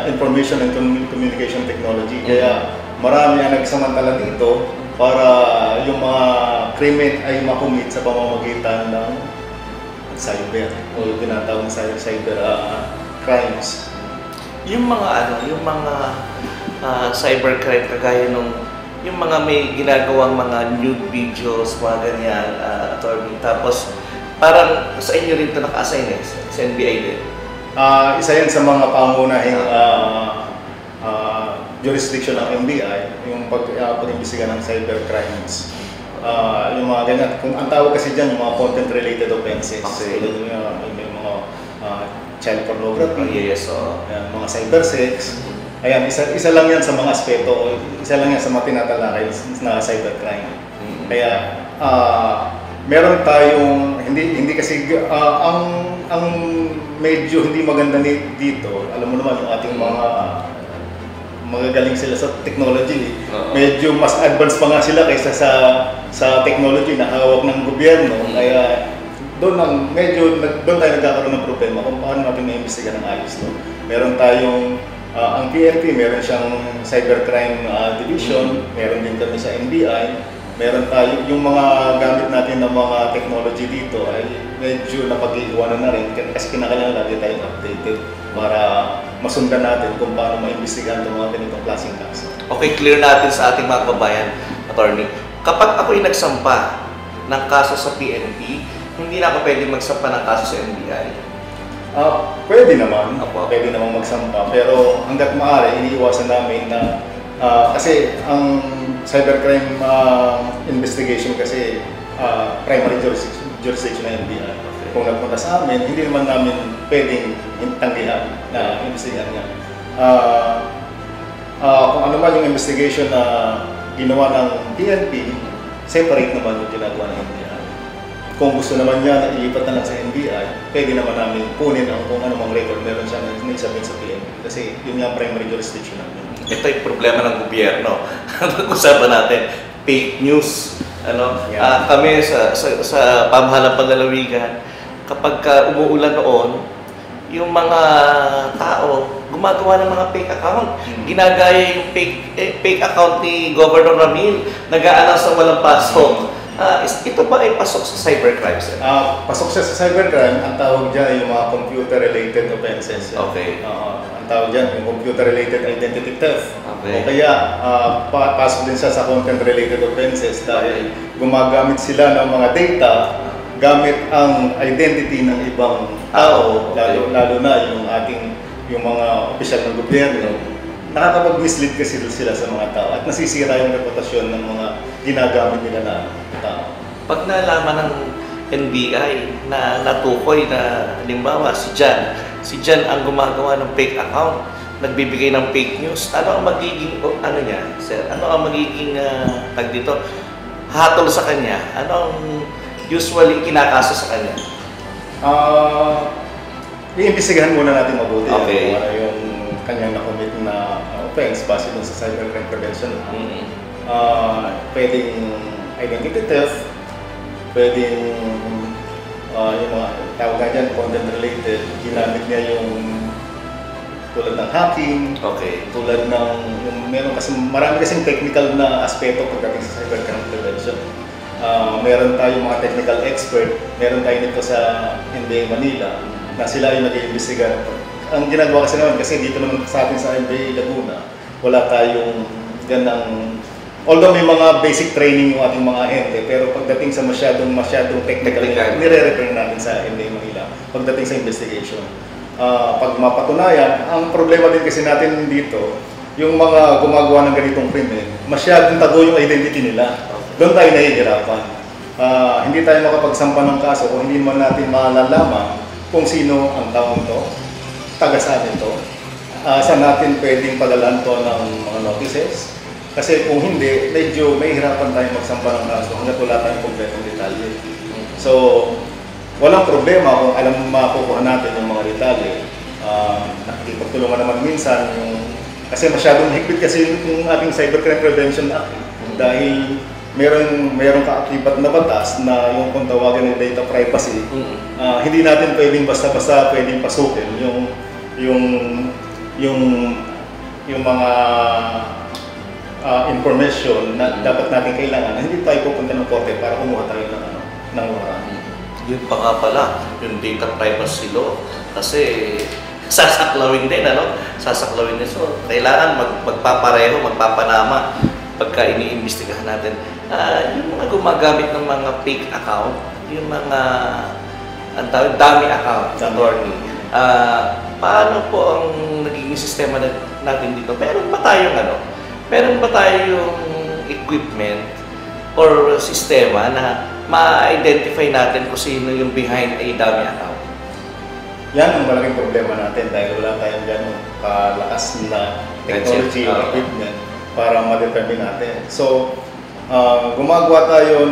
information and communication technology. Kaya marami ang nagsamantala dito para yung mga krimen ay makumit sa pamamagitan ng cyber o yung tinatawag na cyber crimes. Yung mga cybercrime kagaya yung mga may ginagawang mga nude videos, mga ganyan, attorney. Tapos parang sa inyo rin ito naka-assign sa NBI din. Isa yan sa mga pangunahing jurisdiction ng NBI, yung pag-imbestiga ng cybercrimes. Yung mga ganyan, kung ang tawag kasi dyan, yung mga content-related offenses. Yung mga child pornography, mga cybersex. Ayan, isa lang yan sa mga aspeto, isa lang yan sa mga tinatalakay na cybercrime. Kaya, meron tayong, hindi kasi, ang medyo hindi maganda dito, alam mo naman yung ating mga magagaling sila sa technology. Medyo mas advanced pa nga sila kaysa sa technology na hawak ng gobyerno. Kaya doon tayo nagkakaroon ng problema kung paano natin maimbestiga ng ayos. Meron tayong ang PNP, meron siyang cybercrime division, meron din kami sa NBI. Meron tayo, yung mga gamit natin ng mga technology dito ay medyo napag-iwanan na rin kasi kinakailangan natin tayong updated para masundan natin kung paano maimbestigahan itong mga ganitong klaseng kaso. Okay, clear natin sa ating mga kababayan, attorney. Kapag ako'y nagsampa ng kaso sa PNP, hindi na ako pwede magsampa ng kaso sa NBI. Pwede naman, Opo. pwede naman magsampa, pero hanggat maaari, iniiwasan namin na kasi ang cybercrime investigation kasi primary jurisdiction ng NBI. Kung nagpunta sa amin, hindi naman namin pwedeng tanggihan na investigahan niya. Kung ano man yung investigation na ginawa ng PNP, separate naman yung ginagawa ng NBI. Kung gusto naman niya na ilipat na lang sa NBI, pwede naman namin kunin ang kung anumang record meron siya na isabit sa PNP. Kasi yun nga primary jurisdiction namin. Ito ay problema ng gobyerno. Pag-usapan natin, fake news. Yeah. Kami sa pamahalang panlalawigan, kapag umuulan noon, yung mga tao gumagawa ng mga fake account. Ginagaya yung fake account ni Governor Ramil, nag-a-announce ng walang pasok. Ito ba ay pasok sa cybercrime, sir? Pasok siya sa cybercrime, ang tawag dyan ay yung mga computer-related offenses. Okay. Ang tawag dyan, yung computer-related identity theft. Okay. O kaya, pasok din siya sa content-related offenses dahil gumagamit sila ng mga data gamit ang identity ng ibang tao, Okay. lalo na yung mga opisyal ng gobyerno. Nakakapag-mislead kasi sila sa mga tao at nasisira yung reputasyon ng mga ginagamit nila na tao. Pag nalaman ng NBI na natukoy na halimbawa si Jan ang gumagawa ng fake account, nagbibigay ng fake news, ano ang magiging niya, sir? Ano ang magiging tag dito? Hatol sa kanya? Ano ang usually kinakaso sa kanya? Iimbestigahan muna natin mabuti Okay. kung ano yung kanyang nakomit na offense base dun sa cybercrime prevention. Pwedeng identity theft, pwedeng yung mga tawag nga dyan, content related, ginamit niya yung tulad ng hacking, Okay. tulad ng marami kasing technical na aspeto pagdating sa cybercrime prevention. Meron tayong mga technical expert, meron tayo nito sa NBI Manila na sila yung nag-iimbestiga. Ang ginagawa kasi naman, kasi dito naman sa atin sa NBI Laguna, wala tayong ganang, although may mga basic training yung ating mga ente, pero pagdating sa masyadong technical, nire-refer natin sa NBI Manila pagdating sa investigation. Pag mapatunayan, ang problema din kasi natin dito, yung mga gumagawa ng ganitong krimen, masyadong tago yung identity nila. Doon tayo nahihirapan. Hindi tayo makapagsampa ng kaso kung hindi man natin malalaman kung sino ang taong to, taga saan ito, saan natin pwedeng padalan to ng mga notices. Kasi kung hindi, medyo mahihirapan tayo magsampa ng kaso hanggat wala tayong kompletong detalye. So, walang problema kung alam makukuha natin yung mga detalye. Nakikipagtulungan naman minsan kasi masyadong higpit kasi yung ating Cybercrime Prevention Act. Dahil merong kaakibat na batas na yung kung tawagan ng data privacy, hindi natin pwedeng basta-basta pwedeng pasukin yung mga information na dapat natin kailangan. Hindi tayo pupunta ng korte para kumuha tayo ng warrant. Yun pa nga pala, yung data privacy law, kasi sasaklawin din, sasaklawin din. So, kailangan magpapareho, magpapanama pagka iniimbestigahan natin. Yung mga gumagamit ng mga fake account, yung mga dummy account, attorney, paano po ang nagiging sistema natin dito? Meron ba tayong equipment or sistema na ma-identify natin kung sino yung behind a dummy account? Yan ang malaking problema natin dahil wala tayong gano'ng kalakas na technology or equipment para ma-determine natin. So, gumagawa tayo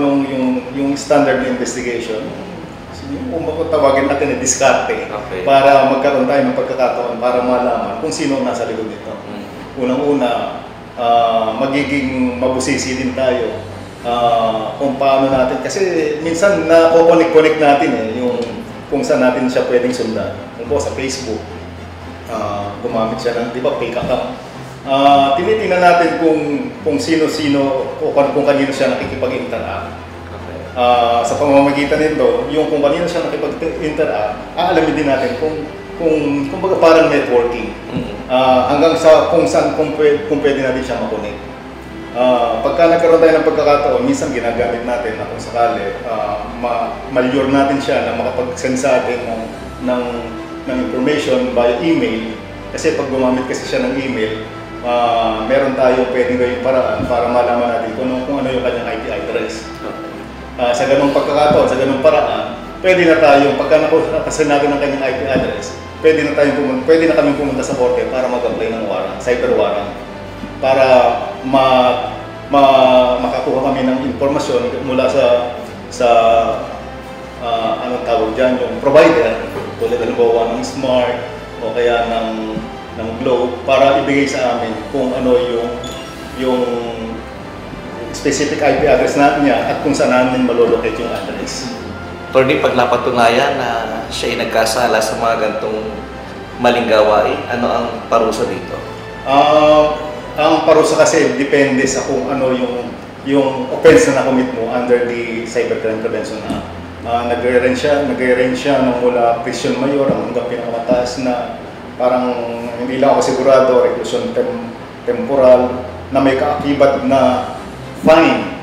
yung standard investigation. Kung tawagin natin na diskarte, para magkaroon tayo ng pagkakataon para malaman kung sino ang nasa likod nito. Unang-una, magiging mabusisi din tayo kung paano natin, kasi minsan na-connect natin yung kung saan natin siya pwedeng sundan. Kung po sa Facebook, gumamit siya ng, di ba, fake account. Tinitingnan natin kung sino-sino o kung kanino siya nakikipag-interact. Sa pamamagitan nito, yung kung kanino siya nakikipag-interact, aalamin din natin kung kumbaga parang networking. Hanggang sa kung pwede natin siya makonek. Pagka nagkaroon tayo ng pagkakataon, minsan ginagamit natin na kung sakali, ma-lure natin siya na makapag-send sa atin ng information via email. Kasi pag gumamit kasi siya ng email, meron tayo pwedeng gawing paraan para malaman natin kung ano yung kanyang IP address. Sa ganung pagkakataon, sa ganung paraan, pwede na tayo, pagka nakasend natin ng kanyang IP address, pwede na kami pumunta sa korte para mag-apply ng warrant, cyber warrant, para makakuha kami ng informasyon mula sa anong tawag dyan, yung provider, tulad halimbawa ng Smart o kaya ng Globe, para ibigay sa amin kung ano yung specific IP address niya at kung saan namin malolocate yung address. Attorney, pag napatunayan na siya ay nagkasala sa mga gantong maling gawain, ano ang parusa dito? Ang parusa kasi depende sa kung ano yung offense na nakomit mo under the Cybercrime Prevention Act. Nagre-range siya ng mula prison mayor hanggang pinakamataas na parang hindi lang ako sigurado, reclusion temporal na may kaakibat na fine,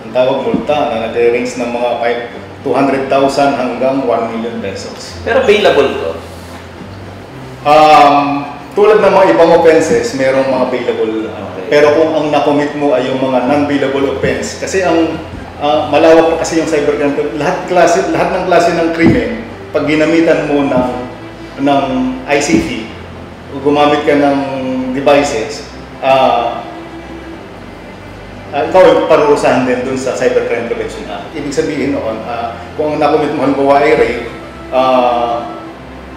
ang tawag multa, na nagre-range ng mga 200,000 hanggang 1 million pesos. Pero available to? Tulad ng mga ibang offenses, merong mga available. Okay. Pero kung ang nakomit mo ay yung mga non-bailable offense, kasi ang malawak kasi yung cybercrime, lahat ng klase ng krimen, pag ginamitan mo ng ICT, gumamit ka ng devices, ikaw ay parurusahan din dun sa Cybercrime Prevention Act. Ibig sabihin noon, kung ang nakomit mo halimbawa ay rape,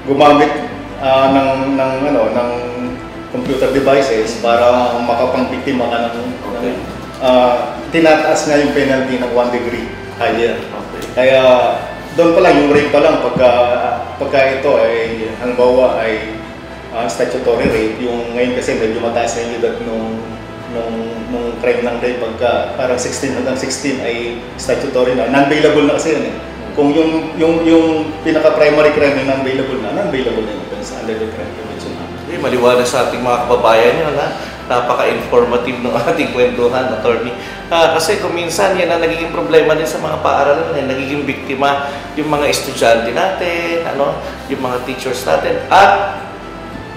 gumamit ng computer devices para makapangbiktima ka ng tinataas nga yung penalty ng 1 degree higher. Okay. Kaya doon pa lang, yung rape pa lang, pagka ito ay halimbawa ay statutory rape, yung ngayon kasi medyo mataas na yung edad nung crime ng rape, pagka parang 16 hanggang 16 ay statutory na, non-bailable na kasi yun eh. Kung yung pinaka-primary crime ay non-bailable na yung offense under the Crime Prevention Act. Maliwanag sa ating mga kababayan yun, napaka-informative ng ating kwentuhan, attorney. Kasi kung minsan yan ang nagiging problema din sa mga paaralan, nagiging biktima yung mga estudyante natin, yung mga teachers natin, at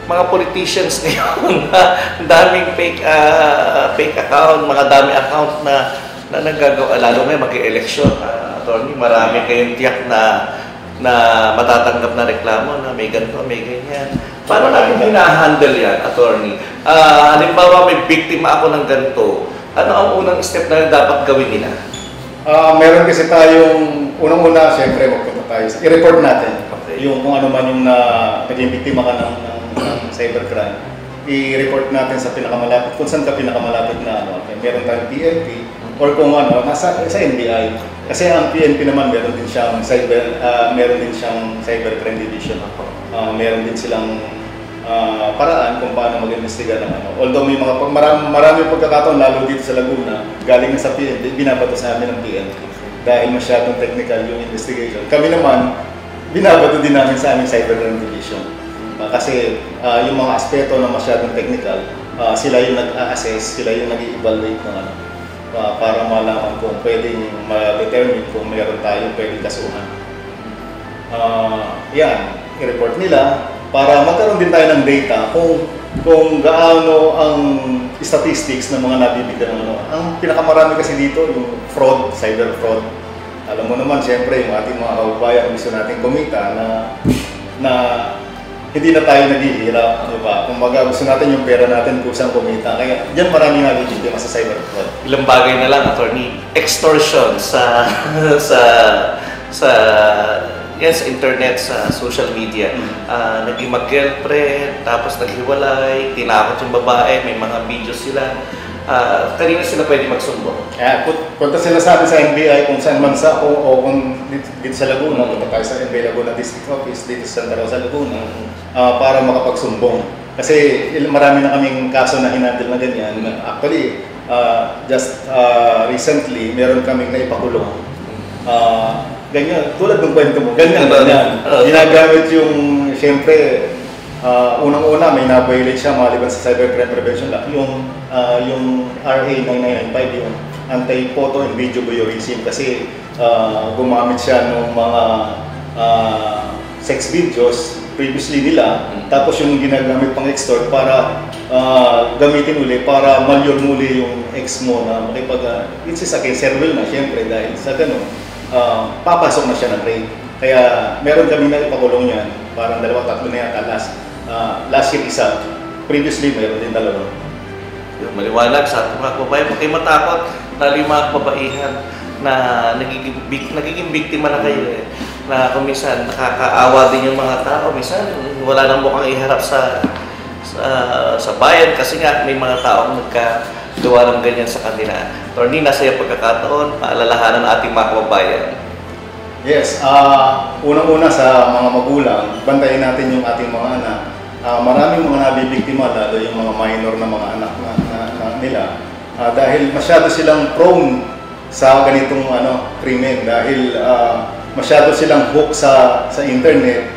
mga politicians ngayon, daming fake account, mga dami account na nagagawa, lalo may mag-election. Attorney, marami kayong tiyak na matatanggap na reklamo na may ganito, may ganyan. Paano natin hinahandle yan, attorney? Halimbawa, may biktima ako ng ganito. Ano ang unang step na dapat gawin nila? Meron kasi tayong, unang-una, siyempre, magpunta tayo. I-report natin yung kung ano man yung naging biktima ka ng cybercrime. I-report natin sa pinakamalapit, kung saan ka pinakamalapit na meron tayong PNP, or kung nasa NBI. Kasi ang PNP naman meron din siyang cybercrime division. Meron din silang paraan kung paano mag-imbestiga ng Although may mga marami pagkakataon, lalo dito sa Laguna, galing na sa PNP, binabato sa amin ng PNP. Dahil masyadong technical yung investigation. Kami naman, binabato din namin sa aming cybercrime division. Kasi yung mga aspeto na masyadong technical, sila yung nag-assess, sila yung nag-evaluate ng para malaman kung pwedeng ma-determine kung mayroon tayong pwedeng kasuhan. Yan, i-report nila para magkaroon din tayo ng data kung gaano ang statistics ng mga nabibigyan ng Ang pinakamarami kasi dito, yung fraud, cyber fraud. Alam mo naman, siyempre, yung ating mga kababayan, gusto natin kumita na hindi na tayo naghihirap, di ba? Kung gusto natin yung pera natin kusang kumita. Kaya diyan maraming nabibigyan sa cyber fraud. Ilang bagay na lang, attorney. Extortion sa internet, sa social media. Naging mag-girlfriend, tapos naghiwalay, tinakot yung babae, may mga videos sila. Kanina sila pwede magsumbong? Punta sila sa atin sa NBI kung saan man sa o kung dito sa Laguna, punta tayo sa NBI Laguna District Office dito sa Santa Rosa, Laguna, para makapagsumbong. Kasi marami na kaming kaso na hinandle na ganyan. Actually, just recently, meron kaming naipakulong. Ganyan, tulad ng kwento mo, ganyan. Ginagamit yung syempre, unang-una may na-violate siya maliban sa Cybercrime Prevention Act, yung RA 9995, yung Anti-Photo and Video Voyeurism, kasi gumamit siya ng mga sex videos previously nila, tapos yung ginagamit pang extort para gamitin uli para malure muli yung ex mo na it's a serval na syempre dahil sa ganun, papasok na siya ng rape. Kaya meron kami na ipakulong yan, parang 2-3 na yata last year isa, previously meron din 2. Yung maliwanag sa ating mga kababayan, huwag kayo matakot na yung mga kababaihan na nagiging biktima na kayo na kung minsan nakakaawa din yung mga tao, minsan wala nang mukhang iharap sa bayan kasi nga may mga taong nagkagawa ng ganyan sa kanila. Attorney, nasa iyo pagkakataon, paalalahanan ng ating mga kababayan. Yes, unang-una sa mga magulang, bantayan natin yung ating mga anak. Maraming mga nabibiktima, lalo yung mga minor na mga anak nila, dahil masyado silang prone sa ganitong krimen, dahil masyado silang hook sa internet.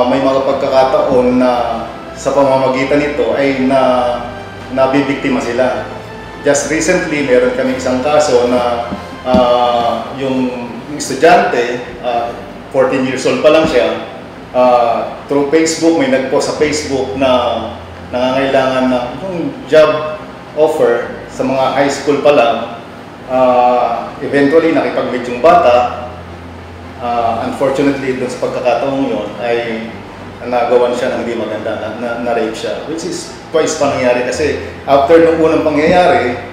May mga pagkakataon na sa pamamagitan nito ay nabibiktima sila. Just recently, meron kami isang kaso na yung estudyante, 14 years old pa lang siya, through Facebook, may nag-post sa Facebook na nangangailangan na yung job offer sa mga high school pa lang. Eventually, nakipag-meet yung bata. Unfortunately, doon sa pagkakataong yun ay nagawan siya ng hindi maganda, na-rape siya, which is twice pa nangyari kasi after nung unang pangyayari,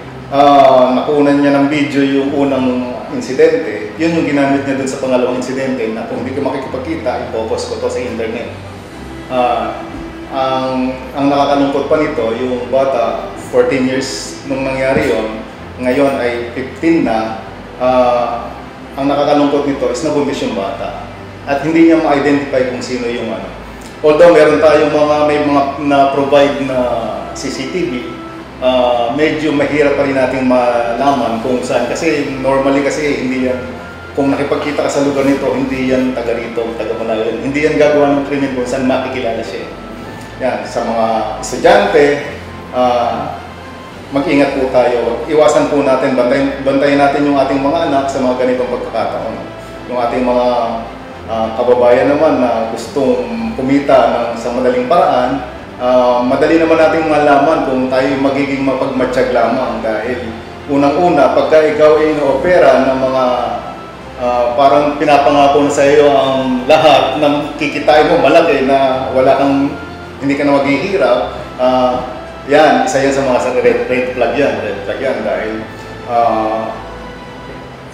nakunan niya ng video yung unang insidente, yun yung ginamit niya dun sa pangalawang insidente na kung hindi ko makikipagkita, ipopost ko to sa internet. Ang nakakalungkot pa nito, yung bata, 14 years nung nangyari yon, ngayon ay 15 na. Ang nakakalungkot nito is nabuntis yung bata at hindi niya ma-identify kung sino yung Although meron tayong may mga na-provide na CCTV, medyo mahirap pa rin natin malaman kung saan. Kasi normally kasi hindi yan, kung nakipagkita ka sa lugar nito, hindi yan taga rito, taga Malayo. Hindi yan gagawa ng krimen kung saan makikilala siya. Yan, sa mga estudyante, mag-ingat po tayo. Iwasan po natin, bantayan natin yung ating mga anak sa mga ganitong pagkakataon. Yung ating mga kababayan naman na gustong kumita sa madaling paraan, madali naman nating malaman kung tayo magiging mapagmatsyag lamang dahil unang-una, pagka ikaw ay ino-opera ng mga parang pinapangako na sa iyo ang lahat ng kikitain mo malaki na hindi ka na maghihirap, yan, isa yan sa mga red flag yan dahil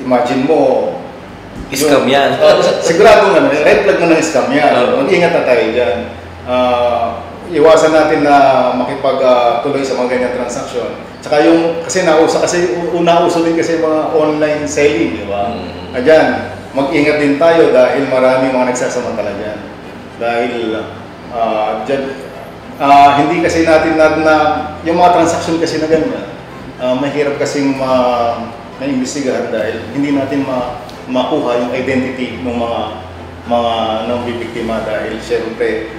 imagine mo, Scam yan. Sigurado nga, red flag na ng scam yan. Mag-ingat na tayo dyan. Iwasan natin na makipag-tuloy sa mga ganyan transaksyon. Tsaka kasi nauso din kasi mga online selling, di ba? Diyan, mag-ingat din tayo dahil marami mga nagsasamantala dyan. Dahil dyan, hindi kasi natin yung mga transaksyon kasi na ganyan, mahirap kasing ma-imbestigahan dahil hindi natin makuha yung identity ng mga bibiktima dahil syempre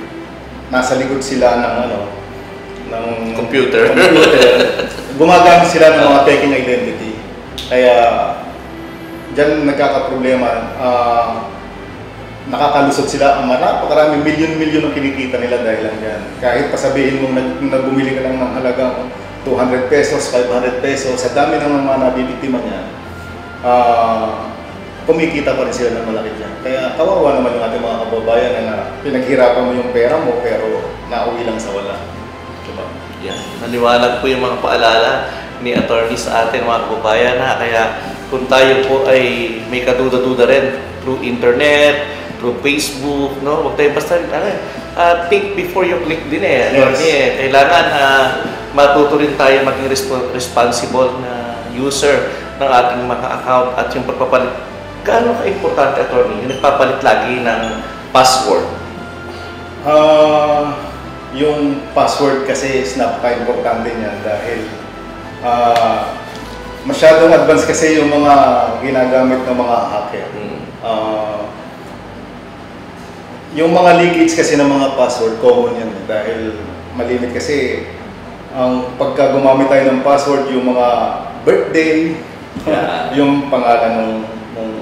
nasa likod sila ng computer. Gumagamit sila ng mga taking identity. Kaya diyan nagkakaproblema, nakakalusot sila, napakaraming milyon-milyon ang kinikita nila dahil lang yan. Kahit pasabihin mo nagbumili ka lang ng halagang 200 pesos, 500 pesos, sa dami ng mga nabibiktima niya, kumikita pa rin sila ng malaki dyan. Kaya kawawa naman yung ating mga kababayan na pinaghirapan mo yung pera mo pero nauwi lang sa wala. Diba? Yeah. Naliwanag po yung mga paalala ni attorney sa atin mga kababayan kaya kung tayo po ay may kaduda-duda rin through internet, through Facebook, no? Huwag tayo basta think before you click din attorney. Kailangan matuto rin tayo maging responsible na user ng ating mga account at yung pagpapalit. Gaano ka-importante, attorney, yung nagpapalit lagi ng password? Yung password kasi is napaka-importante niyan dahil masyadong advanced kasi yung mga ginagamit ng mga hacker. Yung mga leakage kasi ng mga password, common yan. Dahil malimit kasi ang pagka gumamit tayo ng password, yung mga birthday, yung pangalan ng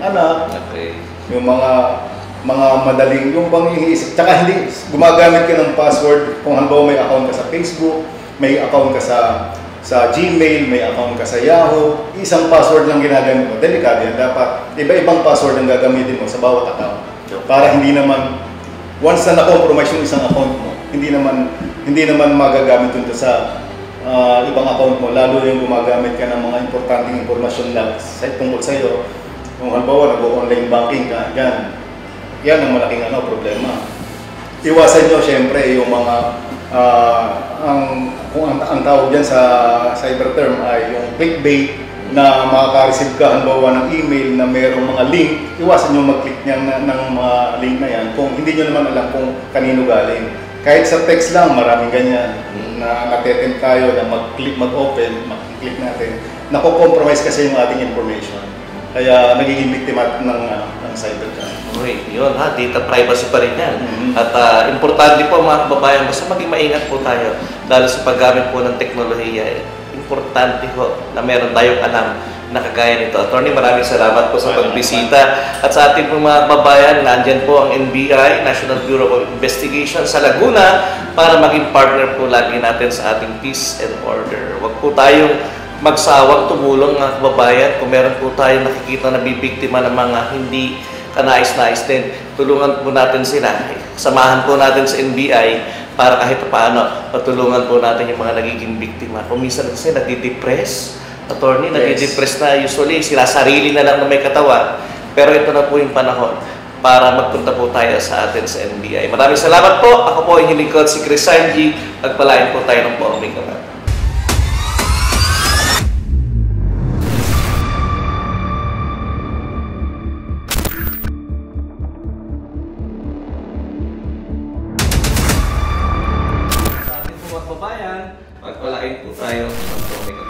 anak, yung mga madaling, yung bang iniisip. Tsaka hindi, gumagamit ka ng password kung halimbawa may account ka sa Facebook, may account ka sa Gmail, may account ka sa Yahoo, isang password lang ginagamit mo. Delikado yan. Dapat iba-ibang password ang gagamitin mo sa bawat account. Para hindi naman, once na na-compromise yung isang account mo, hindi naman magagamit dun sa ibang account mo, lalo yung gumagamit ka ng mga importanteng impormasyon lang tungkol sa'yo. Kung halimbawa, nag-online banking ka, yan ang malaking problema. Iwasan nyo syempre yung mga, ang tawag dyan sa cyber term ay yung clickbait, na makaka-receive ka halimbawa ng email na mayroong mga link, iwasan nyo mag-click niyan ng mga link na yan kung hindi nyo naman alam kung kanino galing. Kahit sa text lang, maraming ganyan na natetempt tayo na mag-open, mag-click natin. Nako-compromise kasi yung ating information. Kaya nagiging biktima ng cybercrime. Okay, yun ha, data privacy pa rin yan. At importante po mga kababayan, basta maging maingat po tayo dahil sa paggamit po ng teknolohiya. Importante po na meron tayong alam na kagaya nito. Attorney, maraming salamat po sa pagbisita. At sa ating mga kababayan, nandyan po ang NBI, National Bureau of Investigation sa Laguna para maging partner po lagi natin sa ating peace and order. Huwag po tayong magsawang tumulong mga kababayan. Kung meron po tayong nakikita na bibiktima ng mga hindi kanais-nais din, tulungan po natin sila. Samahan po natin sa NBI para kahit paano patulungan po natin yung mga nagiging biktima. Kung minsan kasi nadidepress, attorney, nadidepress na usually, sila sarili na lang na may katawan. Pero ito na po yung panahon para magpunta po tayo sa atin sa NBI. Maraming salamat po. Ako po ang lingkod si Chris Sanji. Pagpalain po tayo ng Porbing Kabat. Pagpalain po tayo ng Porbing Kabat.